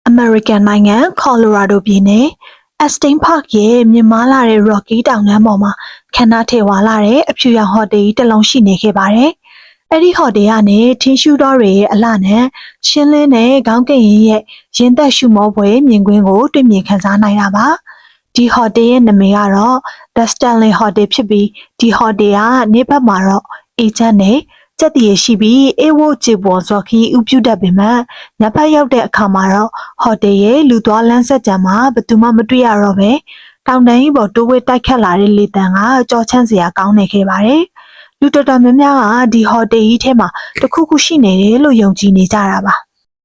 American နိုင်ငံ Colorado ပြည်နယ် Aston Park ရဲ့မြင့်မားလာတဲ့ Rocky တောင်တန်းပေါ်မှာခန္ဓာထည်ဝါလာတဲ့အဖြူရောင်ဟိုတယ်တစ်လုံးရှိနေခဲ့ပါတယ်။အဲ့ဒီဟိုတယ်ကနေထင်းရှူတော်တွေရဲ့အလှနဲ့ရှင်းလင်းတဲ့ခေါင်းကင်ရဲ့ရင်သက်ရှူမောပွဲမြင်ကွင်းကိုတွေ့မြင်ခန်းစားနိုင်တာပါ။ဒီဟိုတယ်ရဲ့နာမည်ကတော့ The Stanley Hotel ဖြစ်ပြီးဒီဟိုတယ်ကနေဘက်မှာတော့အေဂျင့်နဲ့စက်တည်ရှိပြီးအေဝိုချေပေါ်စော်ခီဥပြုတတ်ပေမဲ့ညဘက်ရောက်တဲ့အခါမှာတော့ဟိုတယ်ရဲ့လူသွားလမ်းဆက်ကြမှာဘယ်သူမှမတွေ့ရတော့ပဲတောင်တန်းကြီးပေါ်တိုးဝဲတိုက်ခတ်လာတဲ့လေတံကကြောချမ်းစရာကောင်းနေခဲ့ပါတယ်လူတော်တော်များများကဒီဟိုတယ်ကြီးထဲမှာတခုခုရှိနေတယ်လို့ယုံကြည်နေကြတာပါ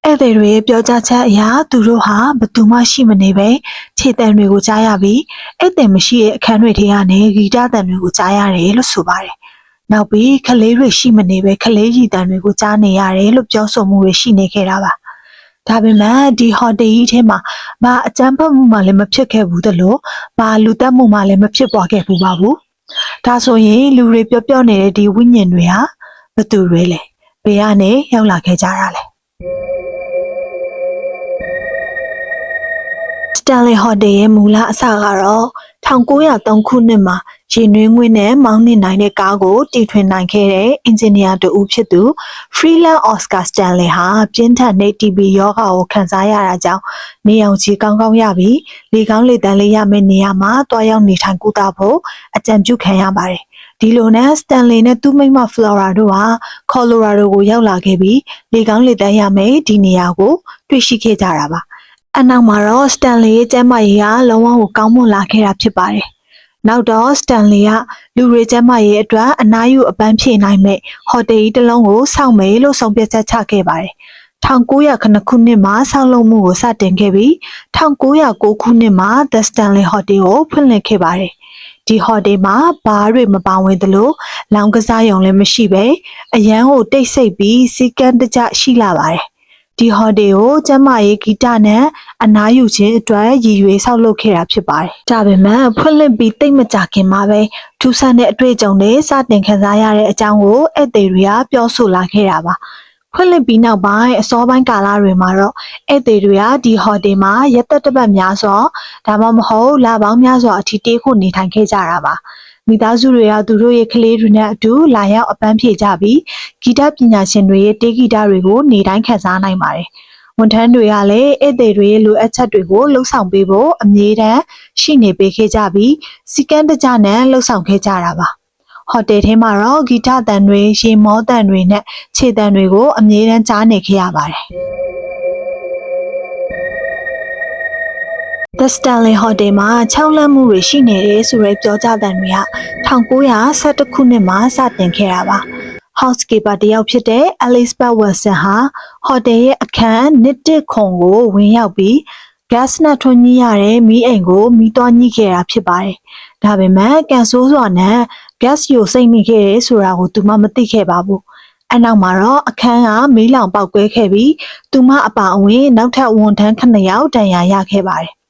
ဧည့်သည်တွေပြောကြားချက်အရသူတို့ဟာဘယ်သူမှရှိမနေပဲခြေတံတွေကိုကြားရပြီးဧည့်သည်မရှိတဲ့အခန်းတွေထဲကနေဂီတသံတွေကိုကြားရတယ်လို့ဆိုပါတယ်နောက်ပြီးခလေးတွေရှိမနေပဲခလေးရီတန်တွေကိုကြားနေရတယ်လို့ပြောဆိုမှုတွေရှိနေခဲ့တာပါဒါပေမဲ့ဒီဟိုတယ်ကြီးထဲမှာဘာအကြမ်းဖက်မှုမှလည်းမဖြစ်ခဲ့ဘူးတလို့ဘာလူတက်မှုမှလည်းမဖြစ်ပေါ်ခဲ့ဘူးပါဘူးဒါဆိုရင်လူတွေပြောနေတဲ့ဒီဝိညာဉ်တွေဟာဘသူတွေလဲဘယ်ကနေရောက်လာခဲ့ကြတာလဲStanley Hotel ရဲ့မူလအစကတော့1903ခုနှစ်မှာရေနွေးငွေ့နဲ့မောင်းနှင်နိုင်တဲ့ကားကိုတီထွင်နိုင်ခဲ့တဲ့အင်ဂျင်နီယာတဦးဖြစ်သူ Freeland Oscar Stanley ဟာပြင်းထန်တဲ့ TB ရောဂါကိုခံစားရတာကြောင့်နေအောင်ကြီးကောင်းကောင်းရပြီးလေကောင်းလေတန်းလေးရမယ့်နေရာမှာတွားရောက်နေထိုင်ကုသဖို့အကြံပြုခံရပါတယ်။ဒီလိုနဲ့ Stanley နဲ့သူ့မိန်းမ Flora တို့ဟာ Colorado ကိုရောက်လာခဲ့ပြီးလေကောင်းလေတန်းရမယ့်ဒီနေရာကိုတွေ့ရှိခဲ့ကြတာပါ။အနောက်မှာတော့ Stanley ရဲ့ကျန်းမာရေးကလုံးဝကိုကောင်းမွန်လာခဲ့တာဖြစ်ပါတယ်။နောက်တော့ Stanley ကလူတွေကျန်းမာရေးအတွက်အနားယူအပန်းဖြေနိုင်မဲ့ဟိုတယ်ကြီးတစ်လုံးကိုစောင့်မယ်လို့ဆုံးဖြတ်ချက်ချခဲ့ပါတယ်။1909ခုနှစ်မှာဆောက်လုပ်မှုကိုစတင်ခဲ့ပြီး1909ခုနှစ်မှာ The Stanley Hotel ကိုဖွင့်လှစ်ခဲ့ပါတယ်။ဒီဟိုတယ်မှာဘားတွေမပါဝင်သလိုလောင်းကစားရုံလည်းမရှိပဲအရန်ကိုတိတ်ဆိတ်ပြီးစီကန်းတကျရှိလာပါတယ်။ဒီဟိုတယ်ကိုကျမရေးဂီတနဲ့အနားယူခြင်းအတွက်ရည်ရွယ်ဆောက်လုပ်ခဲ့တာဖြစ်ပါတယ်။ဒါပေမဲ့ဖွင့်လှစ်ပြီးတိတ်မကြခင်မှာပဲထူးဆန်းတဲ့အတွေ့အကြုံတွေစတင်ခံစားရတဲ့အကြောင်းကိုဧည့်သည်တွေကပြောဆိုလာခဲ့တာပါ။ဖွင့်လှစ်ပြီးနောက်ပိုင်းအစောပိုင်းကာလတွေမှာတော့ဧည့်သည်တွေကဒီဟိုတယ်မှာရက်သက်တစ်ပတ်များစွာဒါမှမဟုတ်လပေါင်းများစွာအထိတေးခုနေထိုင်ခဲ့ကြတာပါ။မိသားစုတွေကသူတို့ရဲ့ကလေးတွေနဲ့အတူလာရောက်အပန်းဖြေကြပြီးဂီတပညာရှင်တွေရဲ့တေးဂီတတွေကိုနေတိုင်းခန်းစားနိုင်ပါတယ်။ဝန်ထမ်းတွေကလည်းဧည့်သည်တွေရဲ့လိုအပ်ချက်တွေကိုလှုပ်ဆောင်ပေးဖို့အမြဲတမ်းရှိနေပေးခဲ့ကြပြီးစီကန်းတကျနဲ့လှုပ်ဆောင်ခဲ့ကြတာပါ။ဟိုတယ်ထဲမှာတော့ဂီတသံတွေရေမောသံတွေနဲ့ခြေသံတွေကိုအမြဲတမ်းကြားနေခဲ့ရပါတယ်။ The Stanley Hotel မှာ6လမ်းမှုတွေရှိနေတယ်ဆိုတဲ့ပြောကြားသံတွေက1911ခုနှစ်မှာစတင်ခဲ့တာပါ။ Housekeeper တယောက်ဖြစ်တဲ့ Elizabeth Wilson ဟာဟိုတယ်ရဲ့အခန်း1ခုကိုဝင်ရောက်ပြီး gas နဲ့ထွန်းညှိရတဲ့မီးအိမ်ကိုမီးတွားညှိခဲ့တာဖြစ်ပါတယ်။ဒါပေမဲ့ကန်ဆိုးစွာနဲ့ gas ယိုစိမ့်နေခဲ့တယ်ဆိုတာကိုသူမမသိခဲ့ပါဘူး။အနောက်မှာတော့အခန်းကမီးလောင်ပေါက်ကွဲခဲ့ပြီးသူမအပါအဝင်နောက်ထပ်ဝန်ထမ်း9ယောက်ဒဏ်ရာရခဲ့ပါတယ်။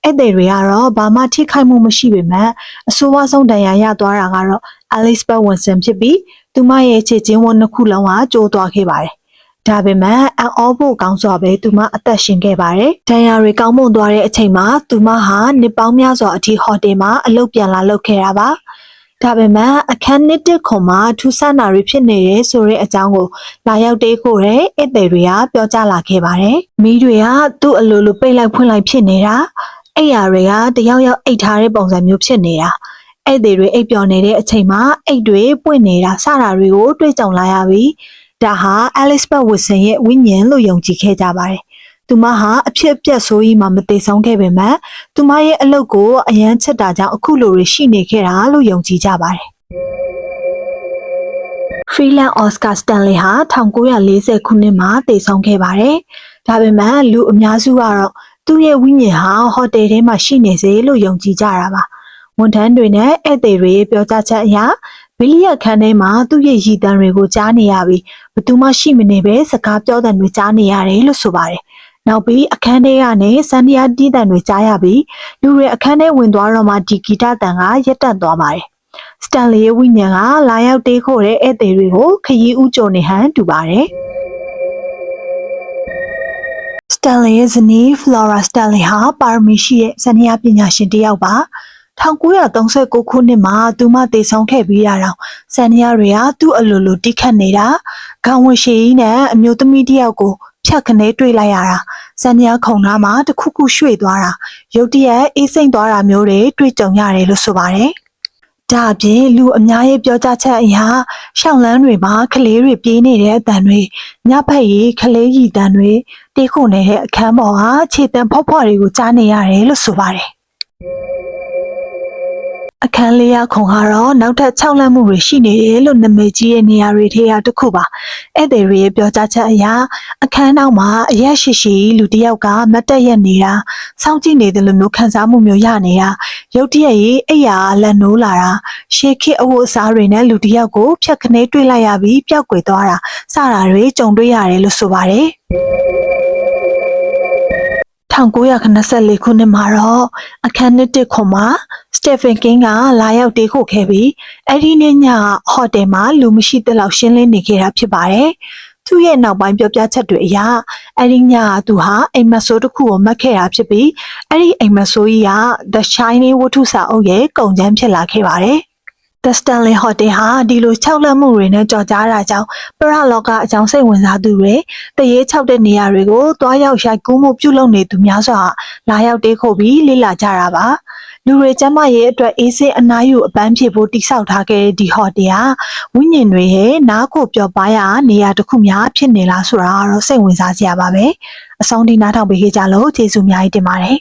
ဧည့်သည်တွေကတော့ဘာမှထိခိုက်မှုမရှိပေမဲ့အဆိုးဝါးဆုံးဒဏ်ရာရသွားတာကတော့ Elizabeth Wilson ဖြစ်ပြီးသူမရဲ့ခြေချင်းဝတ်နှစ်ခုလုံးကကျိုးသွားခဲ့ပါတယ်။ဒါပေမဲ့အံ့ဩဖို့ကောင်းစွာပဲသူမအသက်ရှင်ခဲ့ပါတယ်။ဒဏ်ရာတွေကောင်းမွန်သွားတဲ့အချိန်မှာသူမဟာနှစ်ပေါင်းများစွာအထိဟိုတယ်မှာအလုပ်ပြန်လာလုပ်ခဲ့တာပါ။ဒါပေမဲ့အခန်း1ခုမှာထူးဆန်းတာတွေဖြစ်နေတယ်ဆိုတဲ့အကြောင်းကိုလာရောက်တေးခိုတဲ့ဧည့်သည်တွေကပြောကြားလာခဲ့ပါတယ်။မီးတွေကသူ့အလိုလိုပိတ်လိုက်ဖွင့်လိုက်ဖြစ်နေတာအိပ်ယာတွေကတယောက်ယောက်အိတ်ထားတဲ့ပုံစံမျိုးဖြစ်နေတာဧည့်သည်တွေအိပ်ပျော်နေတဲ့အချိန်မှာအိတ်တွေပွင့်နေတာစတာတွေကိုတွေ့ကြုံလာရပြီးဒါဟာ Elizabeth Wilson ရဲ့ဝိညာဉ်လို့ယုံကြည်ခဲ့ကြပါတယ်။သူမဟာအဖြစ်အပျက်ဆိုးကြီးမှမသိဆုံးခဲ့ပေမဲ့သူမရဲ့အလုပ်ကိုအယမ်းချစ်တာကြောင့်အခုလိုတွေရှိနေခဲ့တာလို့ယုံကြည်ကြပါတယ်။ Freeland Oscar Stanley ဟာ1940ခုနှစ်မှာတည်ဆုံးခဲ့ပါတယ်။ဒါပေမဲ့လူအများစုကတော့သူ့ရဲ့ဝိညာဉ်ဟာဟိုတယ်ထဲမှာရှိနေစေလို့ယုံကြည်ကြတာပါဝန်ထမ်းတွေနဲ့ဧည့်သည်တွေပြောကြားချက်အရဘီလီယက်ခန်းထဲမှာသူ့ရဲ့ရည်တံတွေကိုကြားနေရပြီးဘသူမှရှိမနေပဲစကားပြောတဲ့တွေကြားနေရတယ်လို့ဆိုပါတယ်နောက်ပြီးအခန်းထဲကနေစန္ဒယာတီးတံတွေကြားရပြီးလူတွေအခန်းထဲဝင်သွားတော့မှဒီဂီတတန်ကရက်တက်သွားပါတယ်စတန်လီရဲ့ဝိညာဉ်ကလာရောက်တေးခိုတဲ့ဧည့်သည်တွေကိုခရီးဥကြုံနေဟန်တူပါတယ် Stanley ရဲ့ဇနီး Flora Stanley ဟာပါရမီရှိတဲ့ဇနီးပညာရှင်တစ်ယောက်ပါ1939ခုနှစ်မှာသူမတည်ဆုံးခဲ့ပြီးရတော့ဇန်နီယာတွေကသူ့အလိုလိုတိခတ်နေတာခေါင်းဝရှိကြီးနဲ့အမျိုးသမီးတစ်ယောက်ကိုဖြတ်ခနဲတွေ့လိုက်ရတာဇန်နီယာခုံနားမှာတစ်ခုခုရွှေ့သွားတာရုတ်တရက်အေးစိမ့်သွားတာမျိုးတွေတွေ့ကြုံရတယ်လို့ဆိုပါတယ်ဒါအပြင်လူအများရဲ့ပြောကြားချက်အရရှောင်းလန်းတွေမှာကလေးတွေပြေးနေတဲ့အတန်တွေညဖက်ရီကလေးရီတန်တွေတေးခုနေတဲ့အခန်းပေါ်ဟာခြေတံဖောက်ဖောက်တွေကိုကြားနေရတယ်လို့ဆိုပါတယ်အခန်းလေးရခုံကတော့နောက်ထပ်6လမ်းမှုတွေရှိနေတယ်လို့နာမည်ကြီးတဲ့နေရာတွေထဲကတစ်ခုပါဧည့်သည်တွေရဲ့ပြောကြားချက်အရအခန်းနောက်မှာအရက်ရှိရှိလူတစ်ယောက်ကမတ်တက်ရက်နေတာစောင့်ကြည့်နေတယ်လို့မျိုးခံစားမှုမျိုးရနေတာရုတ်တရက်ကြီးအိယာလက်နိုးလာတာရှေးခေတ်အဝတ်အစားတွေနဲ့လူတစ်ယောက်ကိုဖြတ်ခနဲတွေ့လိုက်ရပြီးပျောက်ကွယ်သွားတာစတာတွေကြုံတွေ့ရတယ်လို့ဆိုပါတယ်1984ခုနှစ်မှာတော့အခန်းတစ်ခွန်မှာစတေဖန်ကင်းကလာရောက်တေးခိုခဲ့ပြီးအဲ့ဒီနေ့ညဟိုတယ်မှာလူမရှိတဲ့လောက်ရှင်းလင်းနေခဲ့တာဖြစ်ပါတယ်။သူ့ရဲ့နောက်ပိုင်းပြောပြချက်တွေအရအဲ့ဒီညသူဟာအိမ်မက်ဆိုးတစ်ခုကိုမက်ခဲ့တာဖြစ်ပြီးအဲ့ဒီအိမ်မက်ဆိုးကြီးက The Shining ဝတ္ထုစာအုပ်ရဲ့ကုန်ကျန်းဖြစ်လာခဲ့ပါတယ်။ The Stanley Hotel ဟာဒီလို6လက်မှုတွေနဲ့ကြော်ကြားတာကြောင့်ပရလောကအကြောင်းစိတ်ဝင်စားသူတွေတရေ6တဲ့နေရာတွေကိုတွားရောက်ရိုက်ကူးမှုပြုလုပ်နေသူများစွာလာရောက်တေးခိုပြီးလေ့လာကြတာပါလူတွေကျမ်းမာရေးအတွက်အေးဆေးအနားယူအပန်းဖြေဖို့တိစောက်ထားခဲ့တဲ့ဒီဟိုတယ်ဟာဝိညာဉ်တွေရဲ့နားကိုပျော်ပါးရာနေရာတစ်ခုများဖြစ်နေလားဆိုတာတော့စိတ်ဝင်စားစရာပါပဲအဆုံးထိနားထောင်ပေးကြလို့ကျေးဇူးအများကြီးတင်ပါတယ်